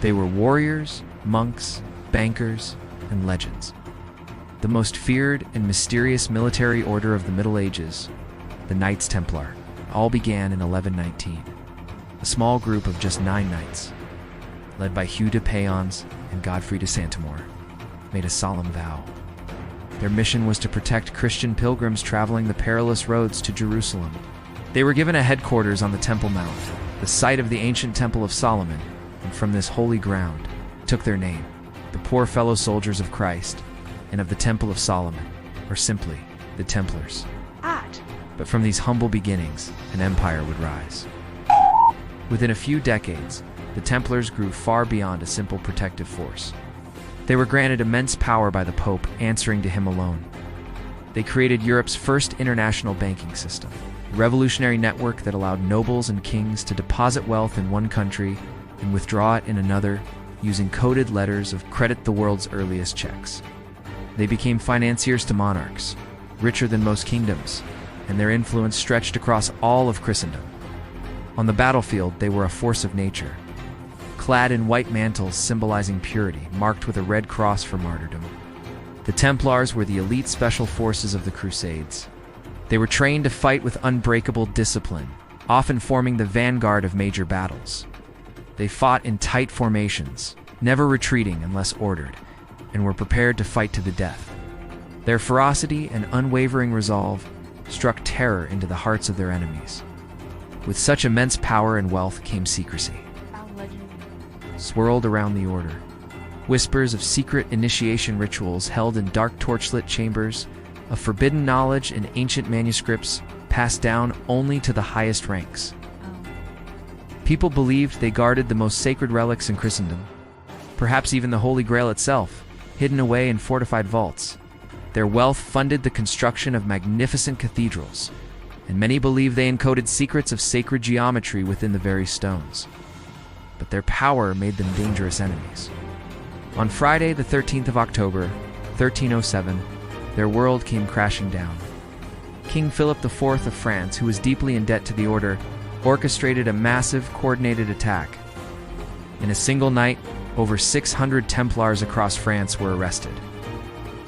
They were warriors, monks, bankers, and legends. The most feared and mysterious military order of the Middle Ages, the Knights Templar, all began in 1119. A small group of just 9 knights, led by Hugh de Payens and Godfrey de Santamore, made a solemn vow. Their mission was to protect Christian pilgrims traveling the perilous roads to Jerusalem. They were given a headquarters on the Temple Mount, the site of the ancient Temple of Solomon, and from this holy ground took their name, the Poor Fellow Soldiers of Christ, and of the Temple of Solomon, or simply, the Templars. But from these humble beginnings, an empire would rise. Within a few decades, the Templars grew far beyond a simple protective force. They were granted immense power by the Pope, answering to him alone. They created Europe's first international banking system, a revolutionary network that allowed nobles and kings to deposit wealth in one country and withdraw it in another, using coded letters of credit, the world's earliest checks. They became financiers to monarchs, richer than most kingdoms, and their influence stretched across all of Christendom. On the battlefield, they were a force of nature, clad in white mantles symbolizing purity, marked with a red cross for martyrdom. The Templars were the elite special forces of the Crusades. They were trained to fight with unbreakable discipline, often forming the vanguard of major battles. They fought in tight formations, never retreating unless ordered, and were prepared to fight to the death. Their ferocity and unwavering resolve struck terror into the hearts of their enemies. With such immense power and wealth came secrecy. Swirled around the order, whispers of secret initiation rituals held in dark torchlit chambers, of forbidden knowledge and ancient manuscripts passed down only to the highest ranks. People believed they guarded the most sacred relics in Christendom, perhaps even the Holy Grail itself, hidden away in fortified vaults. Their wealth funded the construction of magnificent cathedrals, and many believe they encoded secrets of sacred geometry within the very stones. But their power made them dangerous enemies. On Friday, the 13th of October, 1307, their world came crashing down. King Philip IV of France, who was deeply in debt to the order, orchestrated a massive, coordinated attack. In a single night, over 600 Templars across France were arrested.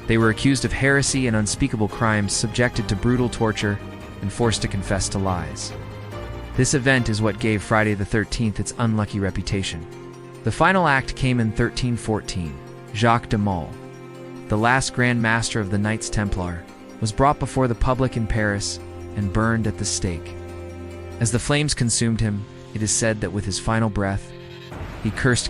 They were accused of heresy and unspeakable crimes, subjected to brutal torture, and forced to confess to lies. This event is what gave Friday the 13th its unlucky reputation. The final act came in 1314. Jacques de Molay, the last Grand Master of the Knights Templar, was brought before the public in Paris and burned at the stake. As the flames consumed him, it is said that with his final breath, he cursed